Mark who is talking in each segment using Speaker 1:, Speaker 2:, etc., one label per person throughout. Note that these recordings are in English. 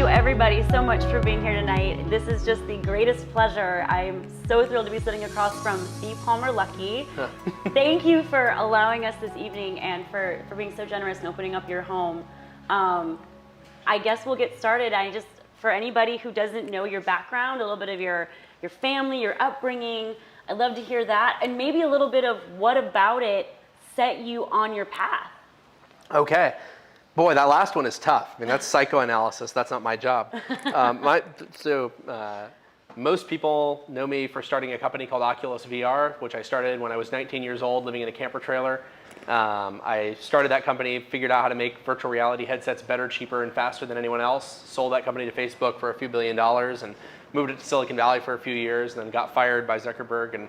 Speaker 1: you everybody so much for being here tonight. This is just the greatest pleasure. I'm so thrilled to be sitting across from the Palmer Luckey. Thank you for allowing us this evening and for being so generous and opening up your home. I guess we'll get started. For anybody who doesn't know your background, a little bit of your family, your upbringing, I'd love to hear that, and maybe a little bit of what about it set you on your path.
Speaker 2: Okay. Boy, that last one is tough. I mean, that's psychoanalysis. That's not my job. Most people know me for starting a company called Oculus VR, which I started when I was 19 years old, living in a camper trailer. I started that company, figured out how to make virtual reality headsets better, cheaper, and faster than anyone else. Sold that company to Facebook for a few $1 billion and moved it to Silicon Valley for a few years, and then got fired by Zuckerberg. And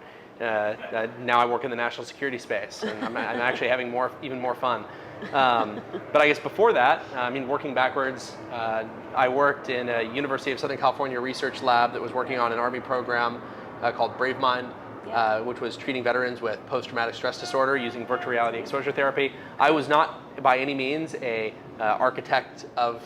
Speaker 2: now I work in the national security space, and I'm actually having even more fun. But I guess before that, working backwards, I worked in a University of Southern California research lab that was working on an Army program called BraveMind, which was treating veterans with post-traumatic stress disorder using virtual reality exposure therapy. I was not by any means a architect of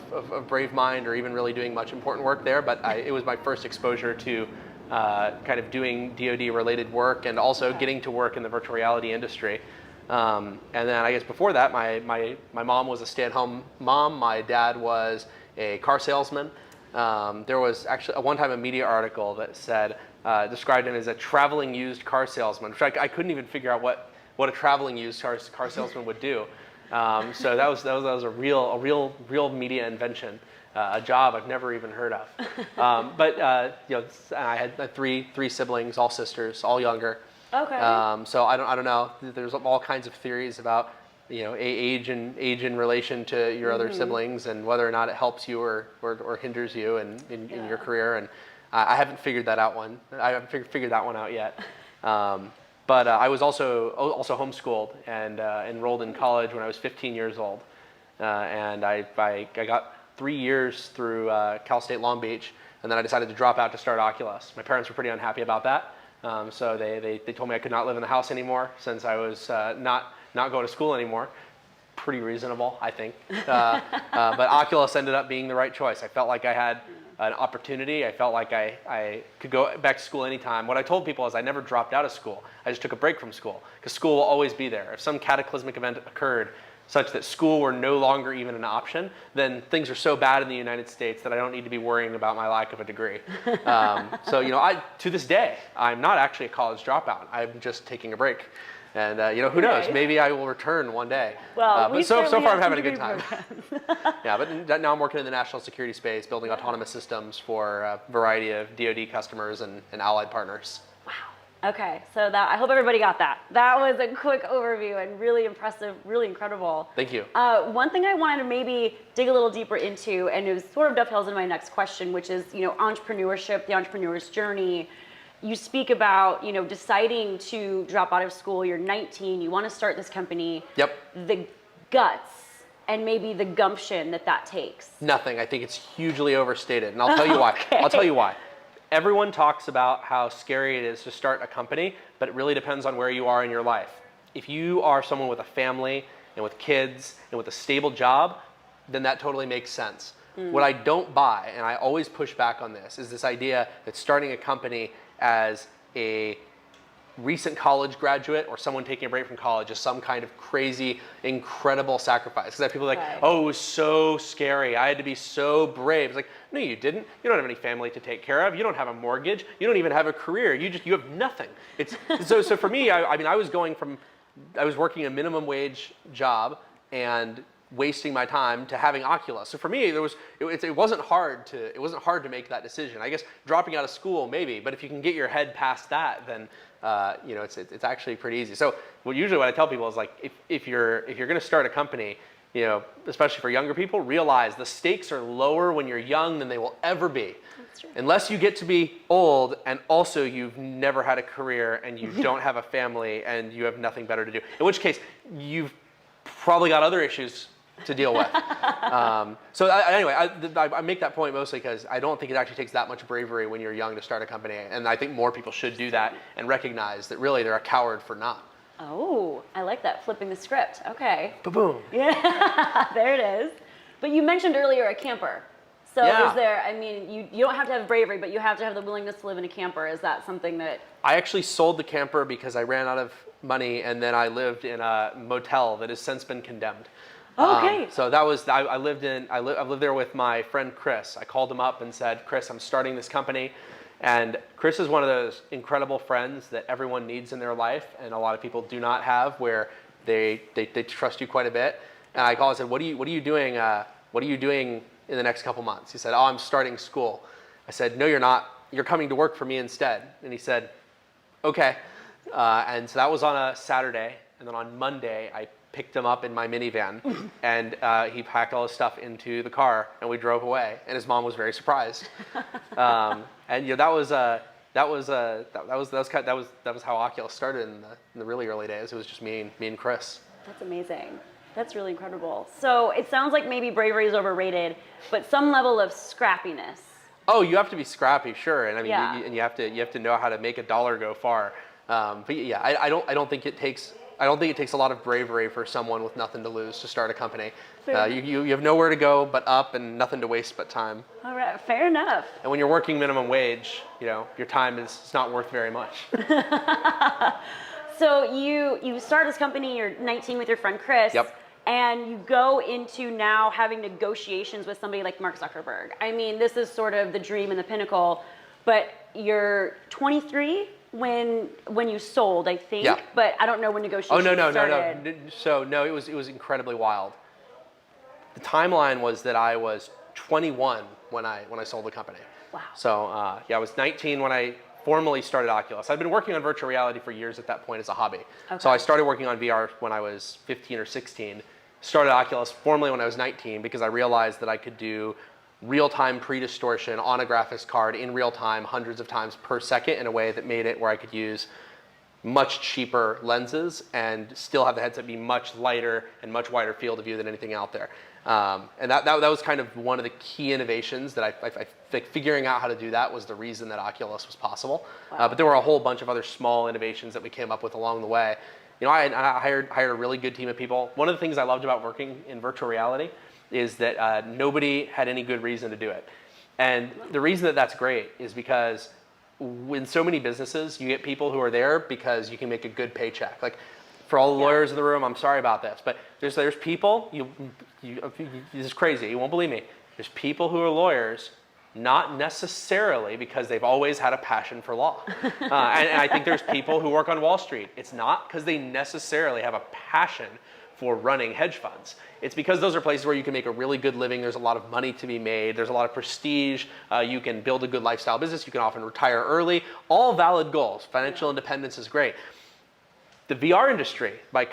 Speaker 2: BraveMind or even really doing much important work there, but it was my first exposure to kind of doing DoD-related work and also getting to work in the virtual reality industry. And then I guess before that, my mom was a stay-at-home mom. My dad was a car salesman. There was actually one time a media article that said, described him as a traveling used car salesman, which I couldn't even figure out what a traveling used car salesman would do. So that was a real media invention, a job I've never even heard of. But I had three siblings, all sisters, all younger.
Speaker 1: Okay.
Speaker 2: So I don't know. There's all kinds of theories about age in relation to your other siblings and whether or not it helps you or hinders you in your career. And I haven't figured that out figured that one out yet. But I was also homeschooled and enrolled in college when I was 15 years old. And I got 3 years through Cal State Long Beach, and then I decided to drop out to start Oculus. My parents were pretty unhappy about that. So they told me I could not live in the house anymore since I was not going to school anymore. Pretty reasonable, I think. But Oculus ended up being the right choice. I felt like I had an opportunity. I felt like I could go back to school anytime. What I told people is I never dropped out of school. I just took a break from school because school will always be there. If some cataclysmic event occurred such that school were no longer even an option, then things are so bad in the United States that I don't need to be worrying about my lack of a degree. So to this day, I'm not actually a college dropout. I'm just taking a break. And who knows? Maybe I will return one day.
Speaker 1: Well,
Speaker 2: but so far I'm having a good time. Yeah, but now I'm working in the national security space, building autonomous systems for a variety of DoD customers and allied partners.
Speaker 1: Okay, so I hope everybody got that. That was a quick overview and really impressive, really incredible.
Speaker 2: Thank you.
Speaker 1: One thing I wanted to maybe dig a little deeper into, and it sort of dovetails into my next question, which is, entrepreneurship, the entrepreneur's journey. You speak about, deciding to drop out of school. You're 19, you want to start this company.
Speaker 2: Yep.
Speaker 1: The guts and maybe the gumption that takes.
Speaker 2: Nothing. I think it's hugely overstated, and I'll tell you why.
Speaker 1: Okay.
Speaker 2: I'll tell you why. Everyone talks about how scary it is to start a company, but it really depends on where you are in your life. If you are someone with a family and with kids and with a stable job, then that totally makes sense. What I don't buy, and I always push back on this, is this idea that starting a company as a recent college graduate or someone taking a break from college is some kind of crazy, incredible sacrifice. Because people are like, oh, it was so scary. I had to be so brave. It's like, no, you didn't. You don't have any family to take care of. You don't have a mortgage. You don't even have a career. You have nothing. So for me, I was working a minimum wage job and wasting my time to having Oculus. So for me, it wasn't hard to make that decision. I guess dropping out of school maybe, but if you can get your head past that, then it's actually pretty easy. So usually what I tell people is like, if you're going to start a company, especially for younger people, realize the stakes are lower when you're young than they will ever be. That's true. Unless you get to be old and also you've never had a career and you don't have a family and you have nothing better to do. In which case, you've probably got other issues to deal with. Anyway, I make that point mostly because I don't think it actually takes that much bravery when you're young to start a company. And I think more people should do that and recognize that really they're a coward for not.
Speaker 1: Oh, I like that, flipping the script. Okay.
Speaker 2: Ba-boom.
Speaker 1: Yeah, there it is. But you mentioned earlier a camper. So
Speaker 2: Yeah.
Speaker 1: is there, I mean, you don't have to have bravery, but you have to have the willingness to live in a camper. Is that something that...
Speaker 2: I actually sold the camper because I ran out of money, and then I lived in a motel that has since been condemned.
Speaker 1: Okay.
Speaker 2: So that was, I lived there with my friend Chris. I called him up and said, Chris, I'm starting this company. And Chris is one of those incredible friends that everyone needs in their life, and a lot of people do not have, where they trust you quite a bit. And I called and said, what are you doing? What are you doing in the next couple months? He said, oh, I'm starting school. I said, no, you're not. You're coming to work for me instead. And he said, okay. And so that was on a Saturday. And then on Monday, I picked him up in my minivan, and he packed all his stuff into the car, and we drove away. And his mom was very surprised. And you know, that was how Oculus started in the really early days. It was just me and Chris.
Speaker 1: That's amazing. That's really incredible. So it sounds like maybe bravery is overrated, but some level of scrappiness.
Speaker 2: Oh, you have to be scrappy, sure, and I mean,
Speaker 1: Yeah.
Speaker 2: you have to know how to make a dollar go far. But yeah, I don't think it takes a lot of bravery for someone with nothing to lose to start a company. You have nowhere to go but up, and nothing to waste but time.
Speaker 1: All right, fair enough.
Speaker 2: And when you're working minimum wage, you know, your time is not worth very much.
Speaker 1: So you start this company, you're 19 with your friend Chris.
Speaker 2: Yep.
Speaker 1: And you go into now having negotiations with somebody like Mark Zuckerberg. I mean, this is sort of the dream and the pinnacle, but you're 23 when you sold, I think.
Speaker 2: Yeah.
Speaker 1: But I don't know when negotiations started.
Speaker 2: No. So no, it was incredibly wild. The timeline was that I was 21 when I sold the company.
Speaker 1: Wow.
Speaker 2: So yeah, I was 19 when I formally started Oculus. I'd been working on virtual reality for years at that point as a hobby.
Speaker 1: Okay.
Speaker 2: So I started working on VR when I was 15 or 16. Started Oculus formally when I was 19 because I realized that I could do real-time pre-distortion on a graphics card in real time hundreds of times per second in a way that made it where I could use much cheaper lenses and still have the headset be much lighter and much wider field of view than anything out there. And that was kind of one of the key innovations that I think figuring out how to do that was the reason that Oculus was possible.
Speaker 1: Wow.
Speaker 2: But there were a whole bunch of other small innovations that we came up with along the way. You know, I hired a really good team of people. One of the things I loved about working in virtual reality is that nobody had any good reason to do it. And the reason that that's great is because in so many businesses, you get people who are there because you can make a good paycheck. Like, for all the lawyers in the room, I'm sorry about this, but there's people, this is crazy, you won't believe me. There's people who are lawyers, not necessarily because they've always had a passion for law. And I think there's people who work on Wall Street. It's not because they necessarily have a passion for running hedge funds. It's because those are places where you can make a really good living. There's a lot of money to be made. There's a lot of prestige. You can build a good lifestyle business. You can often retire early. All valid goals. Financial independence is great. The VR industry, by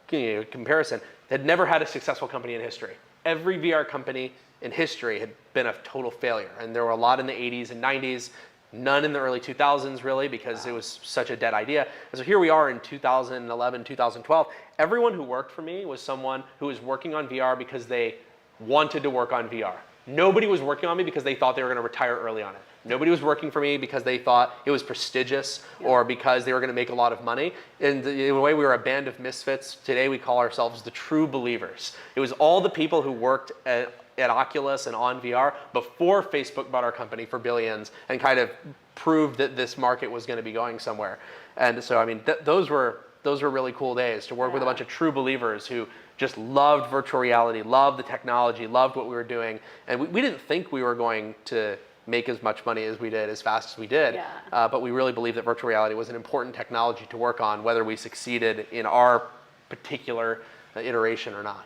Speaker 2: comparison, had never had a successful company in history. Every VR company in history had been a total failure. And there were a lot in the 80s and 90s, none in the early 2000s really, because it was such a dead idea. And so here we are in 2011, 2012. Everyone who worked for me was someone who was working on VR because they wanted to work on VR. Nobody was working on me because they thought they were going to retire early on it. Nobody was working for me because they thought it was prestigious or because they were going to make a lot of money. In a way, we were a band of misfits. Today, we call ourselves the true believers. It was all the people who worked at Oculus and on VR before Facebook bought our company for billions and kind of proved that this market was going to be going somewhere. And so, I mean, those were really cool days to work with a bunch of true believers who just loved virtual reality, loved the technology, loved what we were doing. And we didn't think we were going to make as much money as we did, as fast as we did. But we really believed that virtual reality was an important technology to work on, whether we succeeded in our particular iteration or not.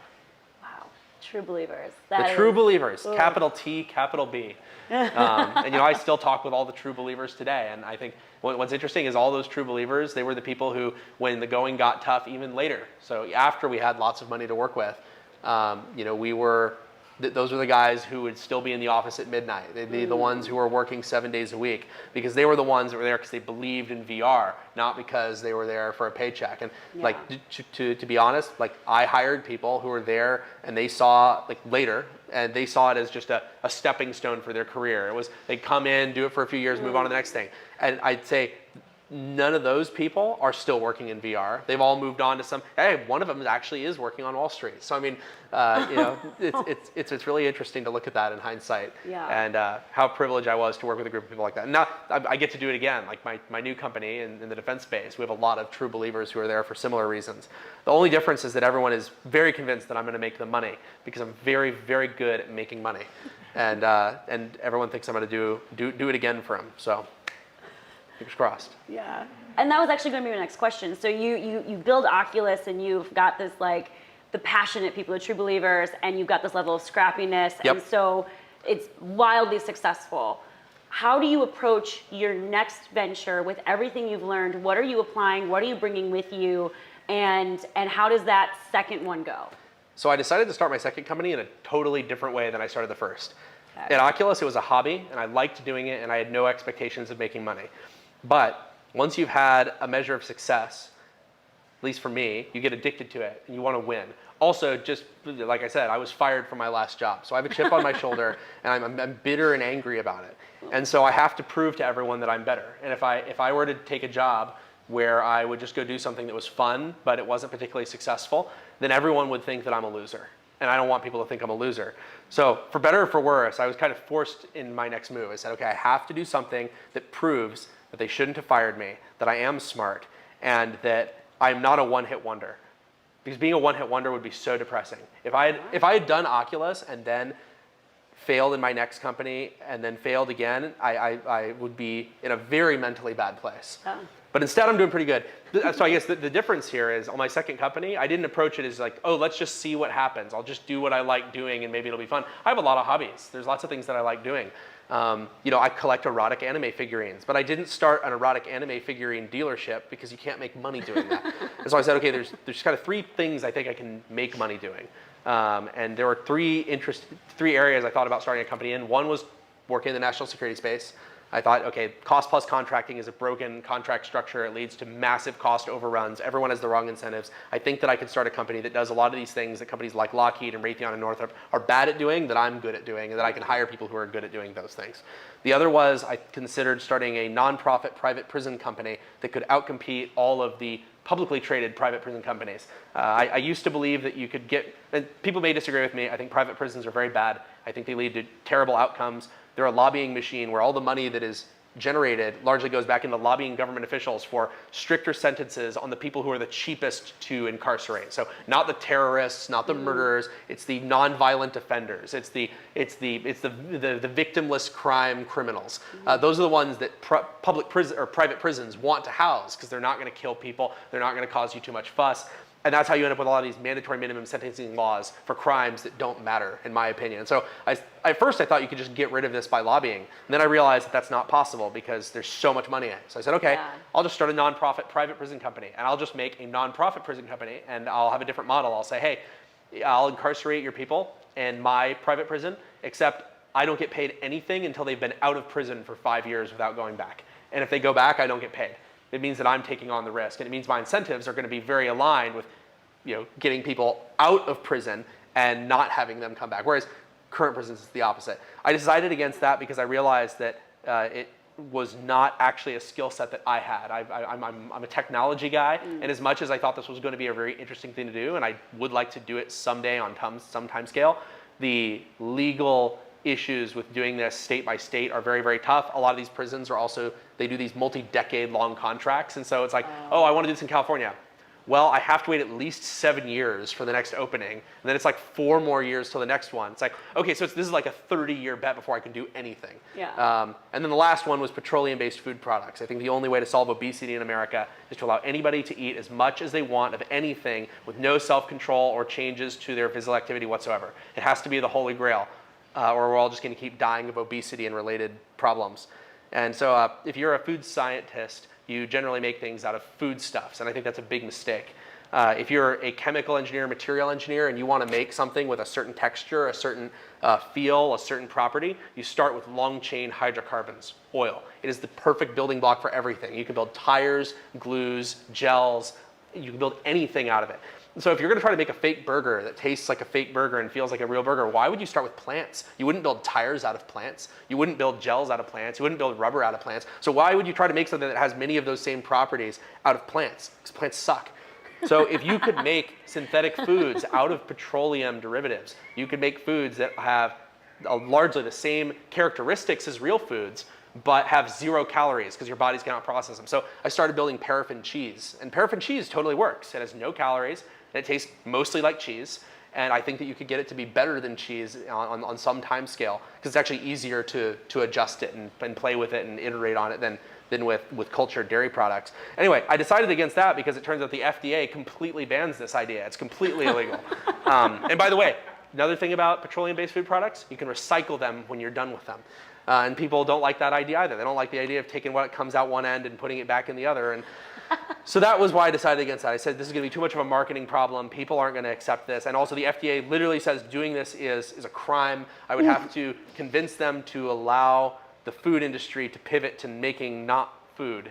Speaker 1: Wow, true believers.
Speaker 2: The true believers, capital T, capital B. And you know, I still talk with all the true believers today. And I think what's interesting is all those true believers, they were the people who, when the going got tough, even later, so after we had lots of money to work with, you know, those were the guys who would still be in the office at midnight. They'd be the ones who were working 7 days a week because they were the ones that were there because they believed in VR, not because they were there for a paycheck. And like, to be honest, like, I hired people who were there and they saw, like, later, and they saw it as just a stepping stone for their career. It was, they'd come in, do it for a few years, move on to the next thing. And I'd say none of those people are still working in VR. They've all moved on to some. Hey, one of them actually is working on Wall Street. So I mean, it's really interesting to look at that in hindsight, and how privileged I was to work with a group of people like that. And now I get to do it again. Like my new company in the defense space, we have a lot of true believers who are there for similar reasons. The only difference is that everyone is very convinced that I'm going to make them money because I'm very, very good at making money, and everyone thinks I'm going to do it again for them. So. Fingers crossed.
Speaker 1: Yeah. And that was actually going to be my next question. So you build Oculus and you've got this like the passionate people, the true believers, and you've got this level of scrappiness.
Speaker 2: Yep.
Speaker 1: And so it's wildly successful. How do you approach your next venture with everything you've learned? What are you applying? What are you bringing with you? And how does that second one go?
Speaker 2: So I decided to start my second company in a totally different way than I started the first.
Speaker 1: Okay.
Speaker 2: At Oculus, it was a hobby, and I liked doing it, and I had no expectations of making money. But once you've had a measure of success, at least for me, you get addicted to it and you want to win. Also, just like I said, I was fired from my last job. So I have a chip on my shoulder and I'm bitter and angry about it. And so I have to prove to everyone that I'm better. And if I were to take a job where I would just go do something that was fun, but it wasn't particularly successful, then everyone would think that I'm a loser. And I don't want people to think I'm a loser. So for better or for worse, I was kind of forced in my next move. I said, okay, I have to do something that proves that they shouldn't have fired me, that I am smart, and that I'm not a one-hit wonder. Because being a one-hit wonder would be so depressing. If I had done Oculus and then failed in my next company and then failed again, I would be in a very mentally bad place. Oh. But instead, I'm doing pretty good. So I guess the difference here is on my second company, I didn't approach it as like, oh, let's just see what happens. I'll just do what I like doing and maybe it'll be fun. I have a lot of hobbies. There's lots of things that I like doing. I collect erotic anime figurines, but I didn't start an erotic anime figurine dealership because you can't make money doing that. And so I said, okay, there's kind of three things I think I can make money doing. And there were three areas I thought about starting a company in. One was working in the national security space. I thought, okay, cost plus contracting is a broken contract structure. It leads to massive cost overruns. Everyone has the wrong incentives. I think that I could start a company that does a lot of these things that companies like Lockheed and Raytheon and Northrop are bad at doing, that I'm good at doing, and that I can hire people who are good at doing those things. The other was I considered starting a nonprofit private prison company that could outcompete all of the publicly traded private prison companies. I used to believe that you could get, and people may disagree with me, I think private prisons are very bad. I think they lead to terrible outcomes. They're a lobbying machine where all the money that is generated largely goes back into lobbying government officials for stricter sentences on the people who are the cheapest to incarcerate. So not the terrorists, not the murderers, it's the non-violent offenders. It's the victimless crime criminals. Those are the ones that public prison or private prisons want to house because they're not going to kill people, they're not going to cause you too much fuss. And that's how you end up with a lot of these mandatory minimum sentencing laws for crimes that don't matter, in my opinion. So at first I thought you could just get rid of this by lobbying. And then I realized that that's not possible because there's so much money in it. So I said, okay, I'll just start a nonprofit private prison company. And I'll just make a nonprofit prison company. And I'll have a different model. I'll say, hey, I'll incarcerate your people in my private prison, except I don't get paid anything until they've been out of prison for 5 years without going back. And if they go back, I don't get paid. It means that I'm taking on the risk. And it means my incentives are going to be very aligned with getting people out of prison and not having them come back. Whereas current prisons is the opposite. I decided against that because I realized that it was not actually a skill set that I had. I'm a technology guy, and as much as I thought this was going to be a very interesting thing to do, and I would like to do it someday on some time scale, the legal issues with doing this state by state are very, very tough. A lot of these prisons are also, they do these multi-decade long contracts, and so it's like, oh, I want to do this in California. Well, I have to wait at least 7 years for the next opening, and then it's like 4 more years till the next one. It's like, okay, so this is like a 30-year bet before I can do anything. Yeah. And then the last one was petroleum-based food products. I think the only way to solve obesity in America is to allow anybody to eat as much as they want of anything with no self-control or changes to their physical activity whatsoever. It has to be the holy grail, or we're all just going to keep dying of obesity and related problems. And so if you're a food scientist, you generally make things out of foodstuffs, and I think that's a big mistake. If you're a chemical engineer, material engineer, and you want to make something with a certain texture, a certain feel, a certain property, you start with long-chain hydrocarbons, oil. It is the perfect building block for everything. You can build tires, glues, gels. You can build anything out of it. So if you're going to try to make a fake burger that tastes like a fake burger and feels like a real burger, why would you start with plants? You wouldn't build tires out of plants. You wouldn't build gels out of plants. You wouldn't build rubber out of plants. So why would you try to make something that has many of those same properties out of plants? Because plants suck. So if you could make synthetic foods out of petroleum derivatives, you could make foods that have largely the same characteristics as real foods, but have 0 calories because your bodies cannot process them. So I started building paraffin cheese, and paraffin cheese totally works. It has no calories, and it tastes mostly like cheese. And I think that you could get it to be better than cheese on some time scale, because it's actually easier to adjust it and play with it and iterate on it than with cultured dairy products. Anyway, I decided against that because it turns out the FDA completely bans this idea. It's completely illegal. And by the way, another thing about petroleum-based food products, you can recycle them when you're done with them. And people don't like that idea either. They don't like the idea of taking what comes out one end and putting it back in the other. And so that was why I decided against that. I said, this is going to be too much of a marketing problem. People aren't going to accept this. And also the FDA literally says doing this is a crime. I would have to convince them to allow the food industry to pivot to making not food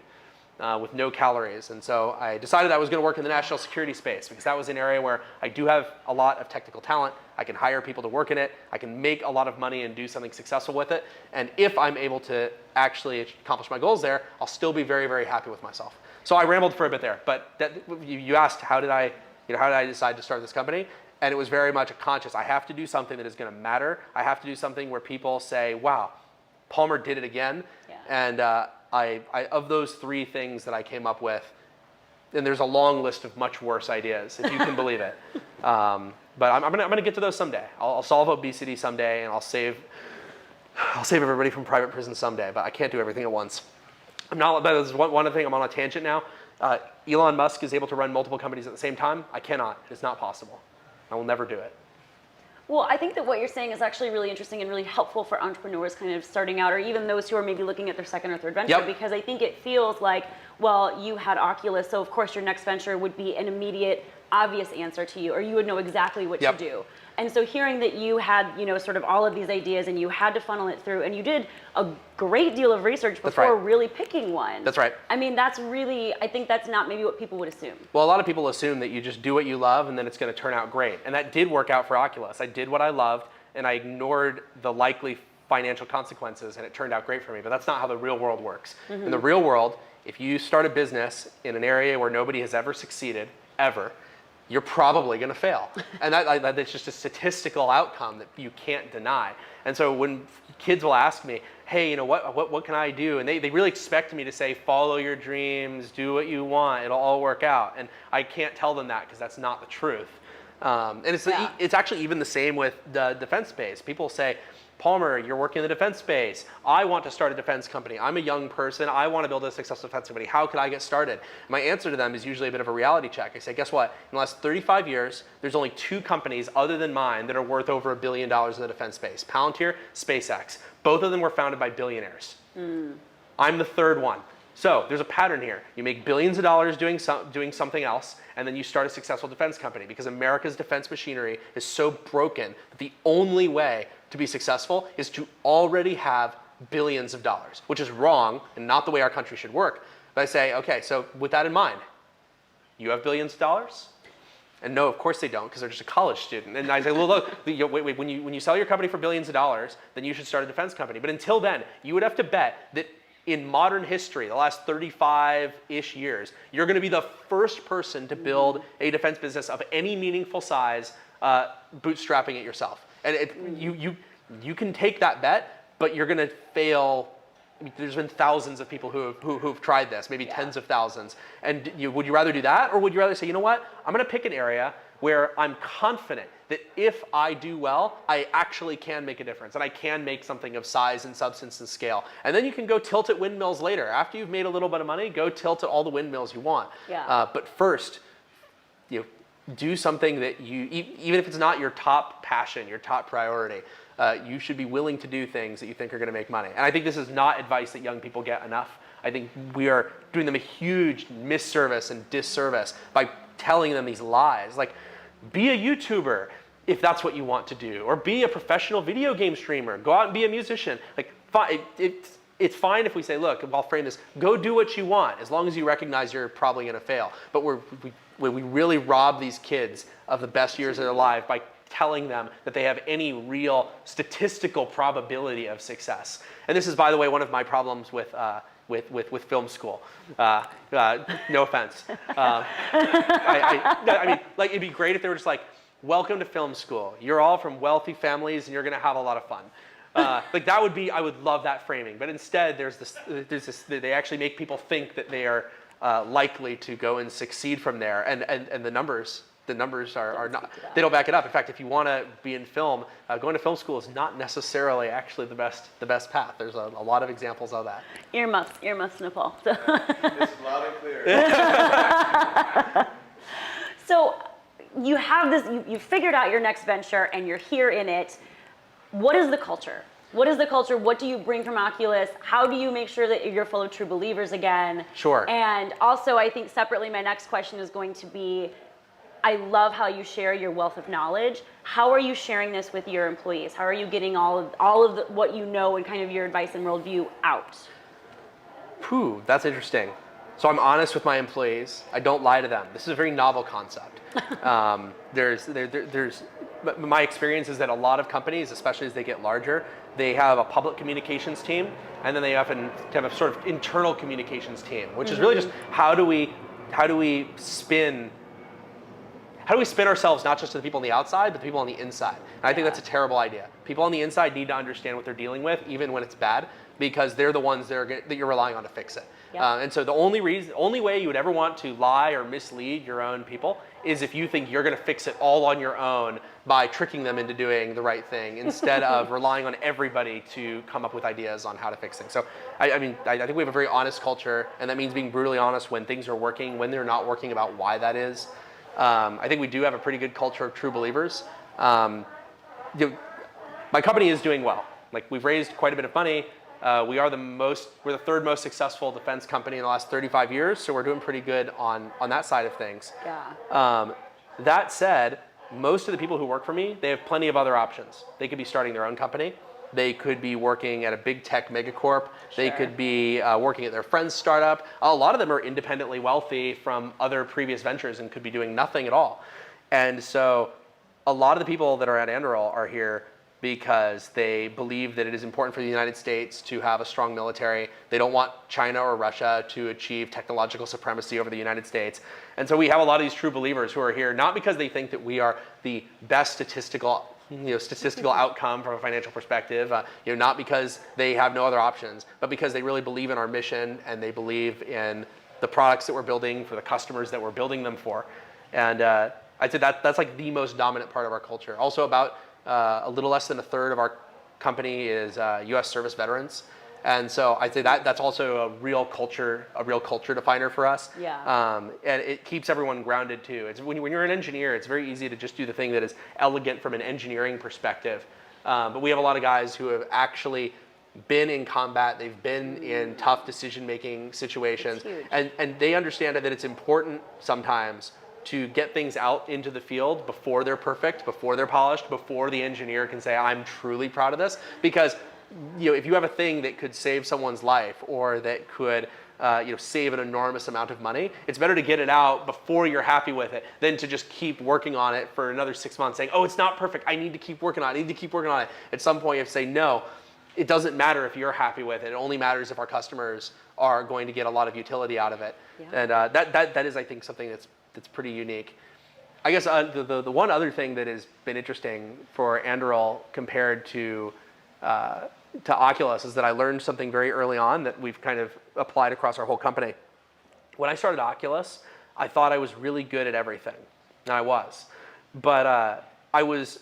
Speaker 2: with no calories. And so I decided I was going to work in the national security space because that was an area where I do have a lot of technical talent. I can hire people to work in it. I can make a lot of money and do something successful with it. And if I'm able to actually accomplish my goals there, I'll still be very, very happy with myself. So I rambled for a bit there, but you asked how did I decide to start this company? And it was very much a conscious. I have to do something that is going to matter. I have to do something where people say, "Wow, Palmer did it again." Yeah. And I of those 3 things that I came up with, and there's a long list of much worse ideas, if you can believe it. But I'm gonna get to those someday. I'll solve obesity someday, and I'll save everybody from private prison someday. But I can't do everything at once. That is one thing. I'm on a tangent now. Elon Musk is able to run multiple companies at the same time. I cannot. It's not possible. I will never do it.
Speaker 1: Well, I think that what you're saying is actually really interesting and really helpful for entrepreneurs kind of starting out, or even those who are maybe looking at their second or third venture, because I think it feels like, well, you had Oculus, so of course your next venture would be an immediate, obvious answer to you, or you would know exactly what to do. And so hearing that you had, sort of all of these ideas and you had to funnel it through, and you did a great deal of research before really picking one.
Speaker 2: That's right.
Speaker 1: I mean, I think that's not maybe what people would assume.
Speaker 2: Well, a lot of people assume that you just do what you love and then it's going to turn out great. And that did work out for Oculus. I did what I loved and I ignored the likely financial consequences and it turned out great for me. But that's not how the real world works. Mm-hmm. In the real world, if you start a business in an area where nobody has ever succeeded, ever, you're probably going to fail. And that's just a statistical outcome that you can't deny. And so when kids will ask me, hey, what can I do? And they really expect me to say, follow your dreams, do what you want, it'll all work out. And I can't tell them that because that's not the truth. And it's actually even the same with the defense space. People say, Palmer, you're working in the defense space. I want to start a defense company. I'm a young person. I want to build a successful defense company. How could I get started? My answer to them is usually a bit of a reality check. I say, guess what? In the last 35 years, there's only 2 companies other than mine that are worth over $1 billion in the defense space. Palantir, SpaceX. Both of them were founded by billionaires. I'm the 3rd one. So there's a pattern here. You make billions of dollars doing something else, and then you start a successful defense company because America's defense machinery is so broken that the only way to be successful is to already have billions of dollars, which is wrong and not the way our country should work. But I say, okay, so with that in mind, you have billions of dollars? And no, of course they don't, because they're just a college student. And I say, well, look, wait, when you sell your company for billions of dollars, then you should start a defense company. But until then, you would have to bet that in modern history, the last 35-ish years, you're going to be the first person to build a defense business of any meaningful size, bootstrapping it yourself. And you can take that bet, but you're going to fail. I mean, there's been thousands of people who've tried this, maybe tens of thousands. And would you rather do that, or would you rather say, you know what? I'm going to pick an area where I'm confident that if I do well, I actually can make a difference, and I can make something of size and substance and scale. And then you can go tilt at windmills later. After you've made a little bit of money, go tilt at all the windmills you want. But first, do something that even if it's not your top passion, your top priority, you should be willing to do things that you think are going to make money. And I think this is not advice that young people get enough. I think we are doing them a huge misservice and disservice by telling them these lies. Like, be a YouTuber if that's what you want to do, or be a professional video game streamer. Go out and be a musician. Like, it's fine if we say, look, I'll frame this, go do what you want, as long as you recognize you're probably going to fail. But we really rob these kids of the best years of their life by telling them that they have any real statistical probability of success. And this is, by the way, one of my problems with film school. No offense. I mean, like, it'd be great if they were just like, welcome to film school. You're all from wealthy families and you're gonna have a lot of fun. Like that would be, I would love that framing. But instead, there's this, they actually make people think that they are likely to go and succeed from there. And the numbers are not, they don't back it up. In fact, if you want to be in film, going to film school is not necessarily actually the best path. There's a lot of examples of that.
Speaker 1: Earmuffs, Nepal.
Speaker 3: It's loud and clear.
Speaker 1: So you have this, you figured out your next venture and you're here in it. What is the culture? What is the culture? What do you bring from Oculus? How do you make sure that you're full of true believers again?
Speaker 2: Sure.
Speaker 1: And also, I think separately, my next question is going to be, I love how you share your wealth of knowledge. How are you sharing this with your employees? How are you getting all of what you know and kind of your advice and worldview out?
Speaker 2: Whew, that's interesting. So I'm honest with my employees. I don't lie to them. This is a very novel concept. My experience is that a lot of companies, especially as they get larger, they have a public communications team, and then they often have a sort of internal communications team, which is really just how do we spin ourselves not just to the people on the outside, but the people on the inside? And I think that's a terrible idea. People on the inside need to understand what they're dealing with, even when it's bad, because they're the ones that you're relying on to fix it.
Speaker 1: Yep.
Speaker 2: And so the only way you would ever want to lie or mislead your own people is if you think you're going to fix it all on your own by tricking them into doing the right thing instead of relying on everybody to come up with ideas on how to fix things. So I think we have a very honest culture, and that means being brutally honest when things are working, when they're not working, about why that is. I think we do have a pretty good culture of true believers. My company is doing well. Like, we've raised quite a bit of money. We're the third most successful defense company in the last 35 years, so we're doing pretty good on that side of things.
Speaker 1: Yeah.
Speaker 2: That said, most of the people who work for me, they have plenty of other options. They could be starting their own company. They could be working at a big tech megacorp. Sure. They could be working at their friend's startup. A lot of them are independently wealthy from other previous ventures and could be doing nothing at all. And so a lot of the people that are at Anduril are here because they believe that it is important for the United States to have a strong military. They don't want China or Russia to achieve technological supremacy over the United States. And so we have a lot of these true believers who are here, not because they think that we are the best statistical outcome from a financial perspective, not because they have no other options, but because they really believe in our mission and they believe in the products that we're building for the customers that we're building them for. And I'd say that's like the most dominant part of our culture. Also, about a little less than a third of our company is U.S. service veterans. And so I'd say that's also a real culture definer for us.
Speaker 1: Yeah.
Speaker 2: And it keeps everyone grounded too. It's when you're an engineer, it's very easy to just do the thing that is elegant from an engineering perspective. But we have a lot of guys who have actually been in combat. They've been in tough decision-making situations, and they understand that it's important sometimes to get things out into the field before they're perfect, before they're polished, before the engineer can say, I'm truly proud of this. Because if you have a thing that could save someone's life or that could save an enormous amount of money, it's better to get it out before you're happy with it than to just keep working on it for another 6 months saying, oh, it's not perfect, I need to keep working on it, At some point you have to say, no, it doesn't matter if you're happy with it. It only matters if our customers are going to get a lot of utility out of it. Yeah. And that is, I think, something that's pretty unique. I guess the one other thing that has been interesting for Anduril compared to Oculus is that I learned something very early on that we've kind of applied across our whole company. When I started Oculus, I thought I was really good at everything, and I was. But I was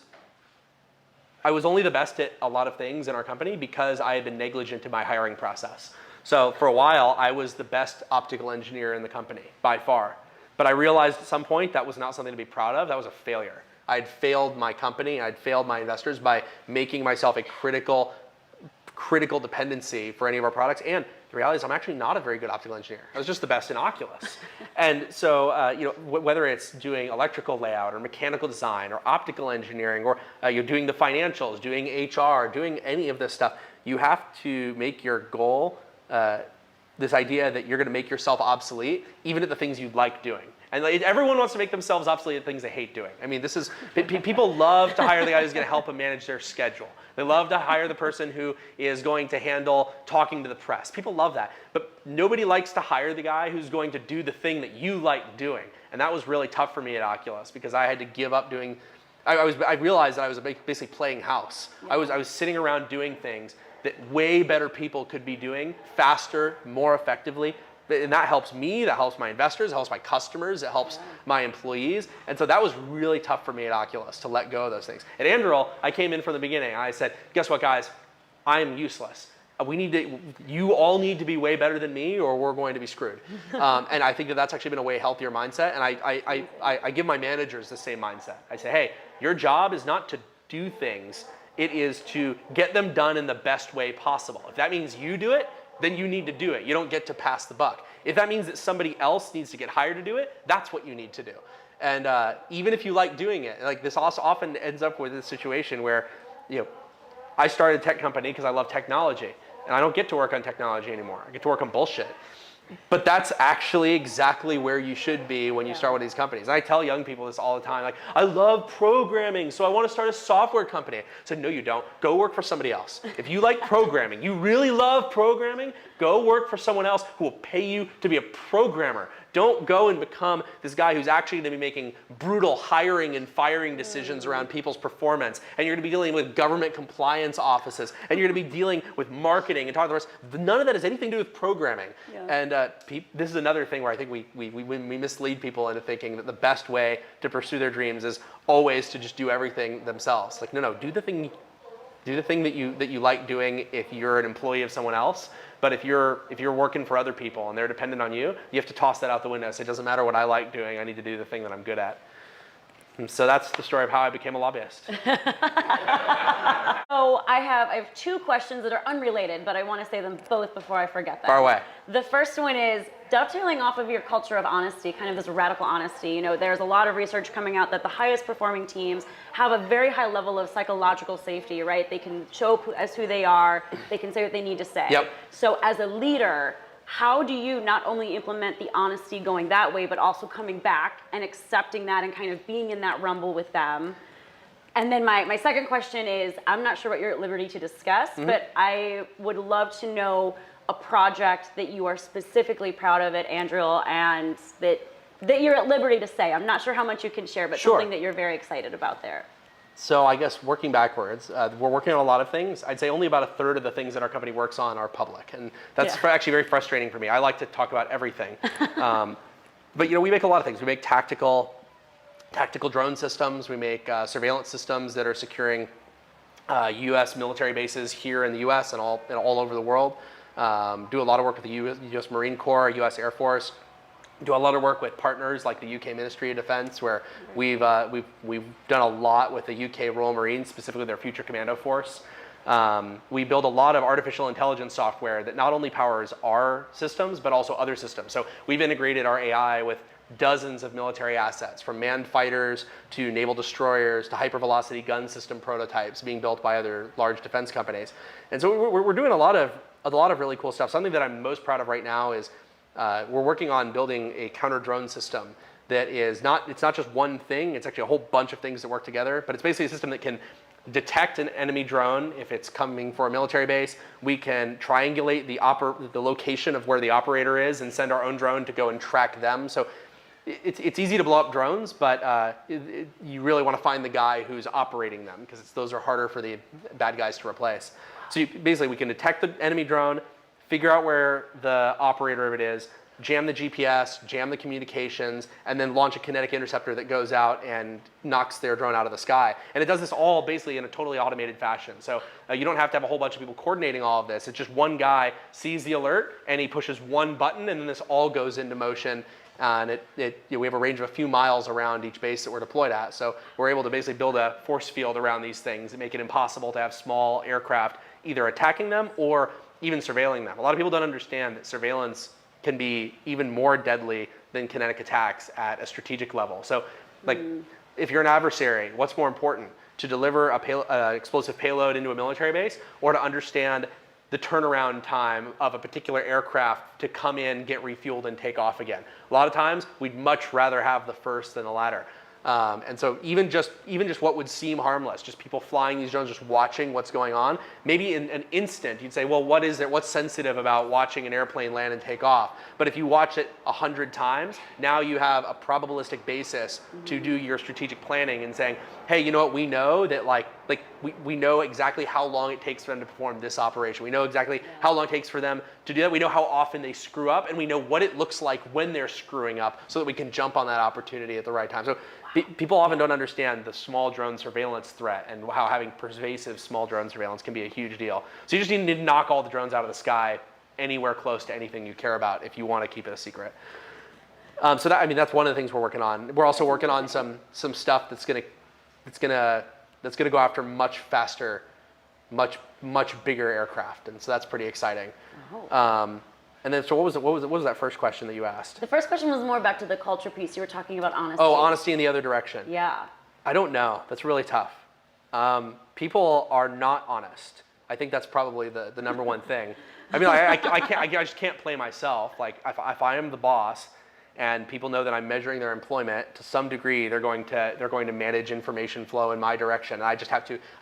Speaker 2: only the best at a lot of things in our company because I had been negligent in my hiring process. So for a while, I was the best optical engineer in the company, by far. But I realized at some point that was not something to be proud of. That was a failure. I'd failed my company, I'd failed my investors by making myself a critical dependency for any of our products. And the reality is I'm actually not a very good optical engineer. I was just the best in Oculus. And so whether it's doing electrical layout or mechanical design or optical engineering or you're doing the financials, doing HR, doing any of this stuff, you have to make your goal this idea that you're going to make yourself obsolete, even at the things you like doing. And like, everyone wants to make themselves obsolete at things they hate doing. I mean, this is, people love to hire the guy who's going to help them manage their schedule. They love to hire the person who is going to handle talking to the press. People love that. But nobody likes to hire the guy who's going to do the thing that you like doing. And that was really tough for me at Oculus because I had to give up doing, I realized that I was basically playing house. I was sitting around doing things that way better people could be doing faster, more effectively. And that helps me, that helps my investors, it helps my customers, it helps my employees. And so that was really tough for me at Oculus to let go of those things. At Anduril, I came in from the beginning. I said, guess what, guys? I'm useless. You all need to be way better than me or we're going to be screwed. And I think that that's actually been a way healthier mindset. And I give my managers the same mindset. I say, hey, your job is not to do things. It is to get them done in the best way possible. If that means you do it, then you need to do it. You don't get to pass the buck. If that means that somebody else needs to get hired to do it, that's what you need to do. And even if you like doing it, like this also often ends up with this situation where, I started a tech company because I love technology, and I don't get to work on technology anymore. I get to work on bullshit. But that's actually exactly where you should be when you start with these companies. And I tell young people this all the time, like, I love programming, so I want to start a software company. I said, no, you don't. Go work for somebody else. If you like programming, you really love programming, go work for someone else who will pay you to be a programmer. Don't go and become this guy who's actually going to be making brutal hiring and firing decisions around people's performance. And you're going to be dealing with government compliance offices. And you're going to be dealing with marketing and talking to the rest. None of that has anything to do with programming. Yeah. And this is another thing where I think we mislead people into thinking that the best way to pursue their dreams is always to just do everything themselves. Like, no, do the thing that you like doing if you're an employee of someone else. But if you're working for other people and they're dependent on you, you have to toss that out the window. So it doesn't matter what I like doing. I need to do the thing that I'm good at. And so that's the story of how I became a lobbyist.
Speaker 1: So I have two questions that are unrelated, but I want to say them both before I forget them.
Speaker 2: Far away.
Speaker 1: The first one is dovetailing off of your culture of honesty, kind of this radical honesty. There's a lot of research coming out that the highest performing teams have a very high level of psychological safety, right? They can show as who they are. They can say what they need to say.
Speaker 2: Yep.
Speaker 1: So as a leader, how do you not only implement the honesty going that way, but also coming back and accepting that and kind of being in that rumble with them? And then my second question is, I'm not sure what you're at liberty to discuss, but I would love to know a project that you are specifically proud of at Anduril and that you're at liberty to say. I'm not sure how much you can share, but something that you're very excited about there.
Speaker 2: So I guess working backwards, we're working on a lot of things. I'd say only about a third of the things that our company works on are public. And that's actually very frustrating for me. I like to talk about everything. But we make a lot of things. We make tactical drone systems. We make surveillance systems that are securing U.S. military bases here in the U.S. and all over the world. Do a lot of work with the U.S. Marine Corps, U.S. Air Force. Do a lot of work with partners like the UK Ministry of Defence, where we've done a lot with the UK Royal Marines, specifically their Future Commando Force. We build a lot of artificial intelligence software that not only powers our systems, but also other systems. So we've integrated our AI with dozens of military assets, from manned fighters to naval destroyers to hypervelocity gun system prototypes being built by other large defense companies. And so we're doing a lot of really cool stuff. Something that I'm most proud of right now is we're working on building a counter drone system that it's not just one thing, it's actually a whole bunch of things that work together, but it's basically a system that can detect an enemy drone if it's coming for a military base. We can triangulate the location of where the operator is and send our own drone to go and track them. So it's easy to blow up drones, but you really want to find the guy who's operating them, because those are harder for the bad guys to replace. So basically we can detect the enemy drone, figure out where the operator of it is, jam the GPS, jam the communications, and then launch a kinetic interceptor that goes out and knocks their drone out of the sky. And it does this all basically in a totally automated fashion. So you don't have to have a whole bunch of people coordinating all of this. It's just one guy sees the alert and he pushes one button, and then this all goes into motion. And we have a range of a few miles around each base that we're deployed at. So we're able to basically build a force field around these things and make it impossible to have small aircraft either attacking them or even surveilling them. A lot of people don't understand that surveillance can be even more deadly than kinetic attacks at a strategic level. So if you're an adversary, what's more important? To deliver an explosive payload into a military base, or to understand the turnaround time of a particular aircraft to come in, get refueled, and take off again. A lot of times, we'd much rather have the first than the latter. And so even just what would seem harmless, just people flying these drones, just watching what's going on, maybe in an instant you'd say, well, what's sensitive about watching an airplane land and take off? But if you watch it 100 times, now you have a probabilistic basis to do your strategic planning and saying, hey, you know what, we know that we know exactly how long it takes for them to perform this operation. We know exactly how long it takes for them to do that. We know how often they screw up, and we know what it looks like when they're screwing up so that we can jump on that opportunity at the right time. So people often don't understand the small drone surveillance threat and how having pervasive small drone surveillance can be a huge deal. So you just need to knock all the drones out of the sky anywhere close to anything you care about if you want to keep it a secret. So that's one of the things we're working on. We're also working on some stuff that's gonna go after much faster, much bigger aircraft, and so that's pretty exciting.
Speaker 1: Oh.
Speaker 2: And then, so what was that first question that you asked?
Speaker 1: The first question was more back to the culture piece. You were talking about honesty.
Speaker 2: Oh, honesty in the other direction.
Speaker 1: Yeah.
Speaker 2: I don't know. That's really tough. People are not honest. I think that's probably the number one thing. I mean, I just can't play myself. Like if I am the boss, and people know that I'm measuring their employment to some degree, they're going to manage information flow in my direction. And I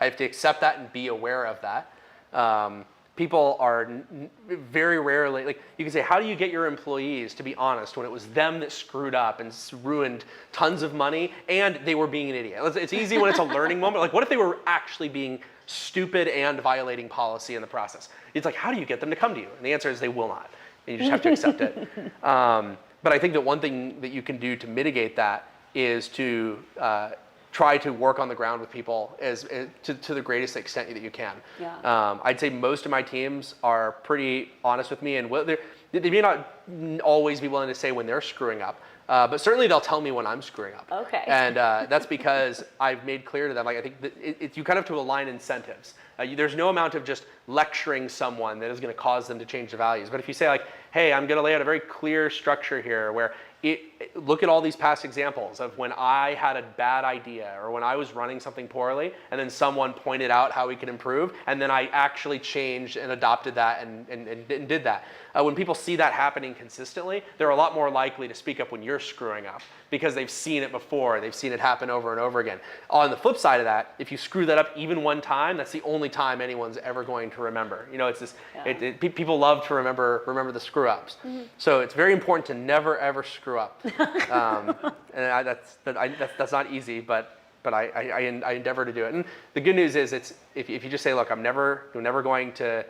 Speaker 2: have to accept that and be aware of that. People are very rarely, like you can say, how do you get your employees to be honest when it was them that screwed up and ruined tons of money and they were being an idiot? It's easy when it's a learning moment. Like what if they were actually being stupid and violating policy in the process? It's like, how do you get them to come to you? And the answer is they will not. And you just have to accept it. But I think that one thing that you can do to mitigate that is to try to work on the ground with people to the greatest extent that you can.
Speaker 1: Yeah.
Speaker 2: I'd say most of my teams are pretty honest with me, and they may not always be willing to say when they're screwing up, but certainly they'll tell me when I'm screwing up.
Speaker 1: Okay.
Speaker 2: And that's because I've made clear to them, like I think that you kind of have to align incentives. There's no amount of just lecturing someone that is going to cause them to change their values. But if you say like, hey, I'm going to lay out a very clear structure here where look at all these past examples of when I had a bad idea or when I was running something poorly and then someone pointed out how we could improve and then I actually changed and adopted that and did that. When people see that happening consistently, they're a lot more likely to speak up when you're screwing up because they've seen it before, they've seen it happen over and over again. On the flip side of that, if you screw that up even one time, that's the only time anyone's ever going to remember. You know, it's this, people love to remember the screw ups. Mm-hmm. So it's very important to never ever screw up. And that's not easy, but I endeavor to do it. And the good news is if you just say, look, I'm never going to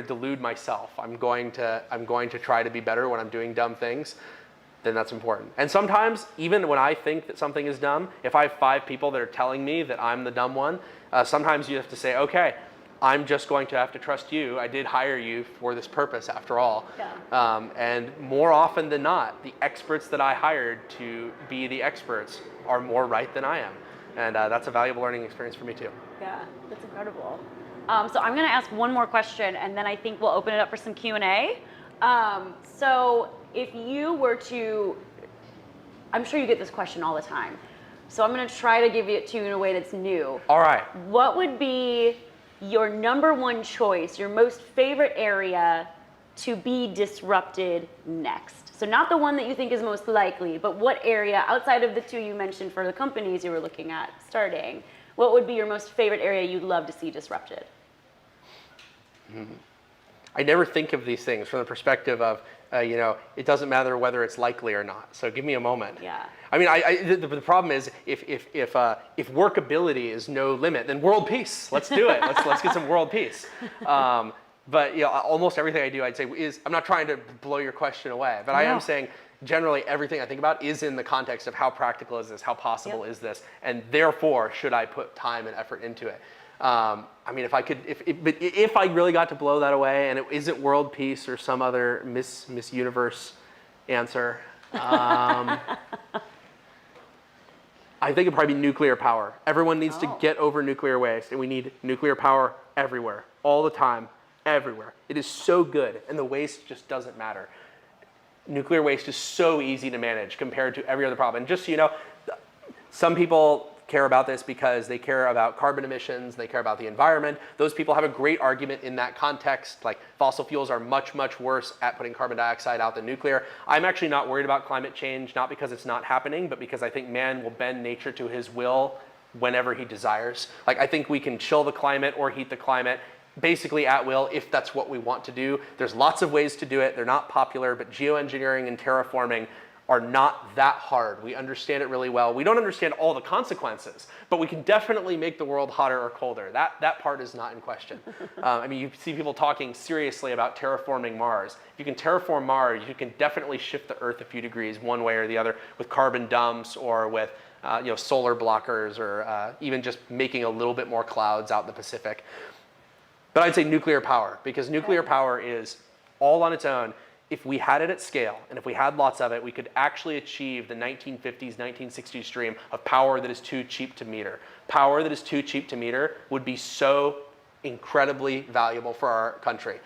Speaker 2: delude myself. I'm going to try to be better when I'm doing dumb things. Then that's important. And sometimes, even when I think that something is dumb, if I have 5 people that are telling me that I'm the dumb one, sometimes you have to say, okay, I'm just going to have to trust you. I did hire you for this purpose after all. Yeah. And more often than not, the experts that I hired to be the experts are more right than I am. And that's a valuable learning experience for me too.
Speaker 1: Yeah, that's incredible. So I'm going to ask one more question, and then I think we'll open it up for some Q&A. So if you were to, I'm sure you get this question all the time. So I'm going to try to give it to you in a way that's new.
Speaker 2: All right.
Speaker 1: What would be your number one choice, your most favorite area to be disrupted next? So not the one that you think is most likely, but what area outside of the 2 you mentioned for the companies you were looking at starting, what would be your most favorite area you'd love to see disrupted?
Speaker 2: I never think of these things from the perspective of, it doesn't matter whether it's likely or not. So give me a moment.
Speaker 1: Yeah.
Speaker 2: I mean, the problem is if workability is no limit, then world peace. Let's do it. Let's get some world peace. But almost everything I do, I'd say I'm not trying to blow your question away, but I am saying generally everything I think about is in the context of how practical is this, how possible is this, and therefore should I put time and effort into it. I mean, if I really got to blow that away and it isn't world peace or some other Miss Universe answer, I think it'd probably be nuclear power. Everyone needs to get over nuclear waste, and we need nuclear power everywhere, all the time, everywhere. It is so good, and the waste just doesn't matter. Nuclear waste is so easy to manage compared to every other problem. And just so you know, some people care about this because they care about carbon emissions, they care about the environment. Those people have a great argument in that context. Like fossil fuels are much, much worse at putting carbon dioxide out than nuclear. I'm actually not worried about climate change, not because it's not happening, but because I think man will bend nature to his will whenever he desires. Like I think we can chill the climate or heat the climate basically at will if that's what we want to do. There's lots of ways to do it. They're not popular, but geoengineering and terraforming are not that hard. We understand it really well. We don't understand all the consequences, but we can definitely make the world hotter or colder. That part is not in question. I mean, you see people talking seriously about terraforming Mars. If you can terraform Mars, you can definitely shift the Earth a few degrees one way or the other with carbon dumps or with solar blockers or even just making a little bit more clouds out in the Pacific. But I'd say nuclear power, because nuclear power is all on its own. If we had it at scale, and if we had lots of it, we could actually achieve the 1950s, 1960s dream of power that is too cheap to meter. Power that is too cheap to meter would be so incredibly valuable for our country.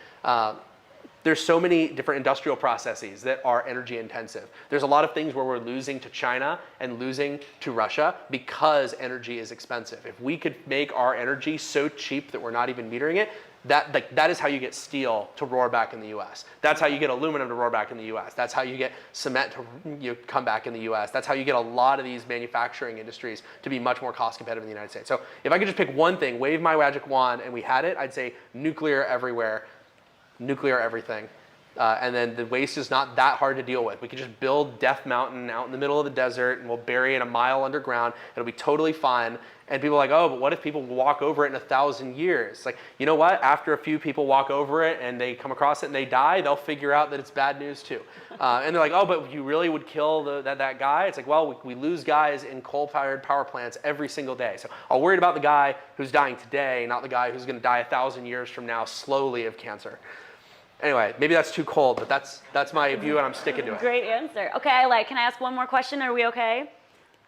Speaker 2: There's so many different industrial processes that are energy intensive. There's a lot of things where we're losing to China and losing to Russia because energy is expensive. If we could make our energy so cheap that we're not even metering it, that is how you get steel to roar back in the US. That's how you get aluminum to roar back in the US. That's how you get cement to come back in the US. That's how you get a lot of these manufacturing industries to be much more cost competitive in the United States. So if I could just pick one thing, wave my magic wand and we had it, I'd say nuclear everywhere, nuclear everything. And then the waste is not that hard to deal with. We could just build Death Mountain out in the middle of the desert and we'll bury it a mile underground. It'll be totally fine. And people are like, oh, but what if people walk over it in 1,000 years? Like, you know what? After a few people walk over it and they come across it and they die, they'll figure out that it's bad news too. And they're like, oh, but you really would kill that guy? It's like, well, we lose guys in coal-fired power plants every single day. So I'm worried about the guy who's dying today, not the guy who's going to die 1,000 years from now slowly of cancer. Anyway, maybe that's too cold, but that's my view and I'm sticking to it.
Speaker 1: Great answer. Okay, can I ask one more question? Are we okay?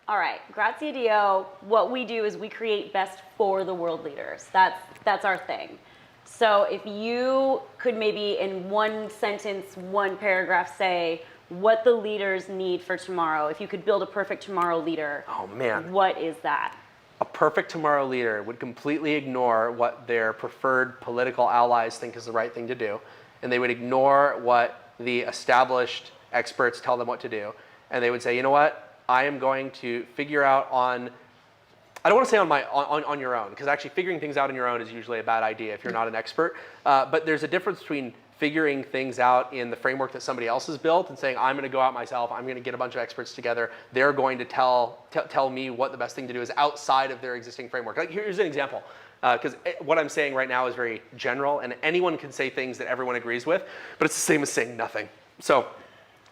Speaker 1: All right, Grazie a Dio, what we do is we create best for the world leaders. That's our thing. So if you could maybe in one sentence, one paragraph say what the leaders need for tomorrow, if you could build a perfect tomorrow leader,
Speaker 2: oh man,
Speaker 1: what is that?
Speaker 2: A perfect tomorrow leader would completely ignore what their preferred political allies think is the right thing to do, and they would ignore what the established experts tell them what to do, and they would say, you know what? I am going to figure out I don't want to say on your own, because actually figuring things out on your own is usually a bad idea if you're not an expert. But there's a difference between figuring things out in the framework that somebody else has built and saying, I'm going to go out myself, I'm going to get a bunch of experts together, they're going to tell me what the best thing to do is outside of their existing framework. Like here's an example, because what I'm saying right now is very general, and anyone can say things that everyone agrees with, but it's the same as saying nothing. So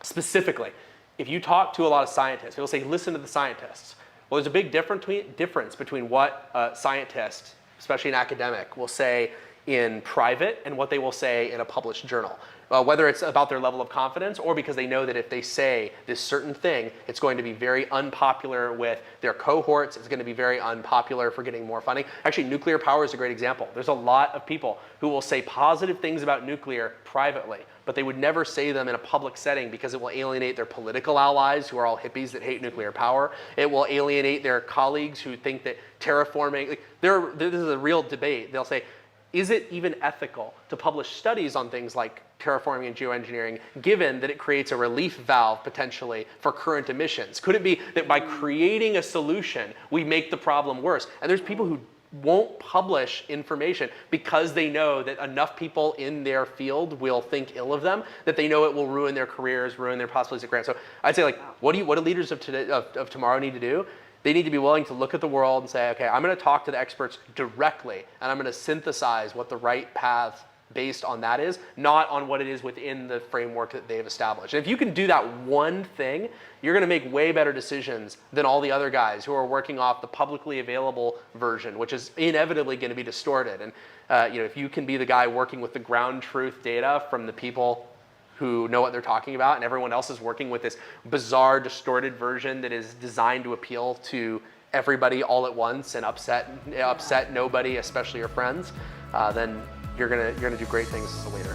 Speaker 2: specifically, if you talk to a lot of scientists, people say, listen to the scientists. Well, there's a big difference between what a scientist, especially an academic, will say in private and what they will say in a published journal. Whether it's about their level of confidence or because they know that if they say this certain thing, it's going to be very unpopular with their cohorts, it's going to be very unpopular for getting more funding. Actually, nuclear power is a great example. There's a lot of people who will say positive things about nuclear privately, but they would never say them in a public setting because it will alienate their political allies who are all hippies that hate nuclear power. It will alienate their colleagues who think that terraforming, this is a real debate. They'll say, is it even ethical to publish studies on things like terraforming and geoengineering, given that it creates a relief valve potentially for current emissions? Could it be that by creating a solution, we make the problem worse? And there's people who won't publish information because they know that enough people in their field will think ill of them, that they know it will ruin their careers, ruin their possibilities at grants. So I'd say, what do leaders of tomorrow need to do? They need to be willing to look at the world and say, okay, I'm going to talk to the experts directly, and I'm going to synthesize what the right path based on that is, not on what it is within the framework that they've established. And if you can do that one thing, you're going to make way better decisions than all the other guys who are working off the publicly available version, which is inevitably going to be distorted. And if you can be the guy working with the ground truth data from the people who know what they're talking about, and everyone else is working with this bizarre, distorted version that is designed to appeal to everybody all at once and upset nobody, especially your friends, then you're gonna do great things as a leader.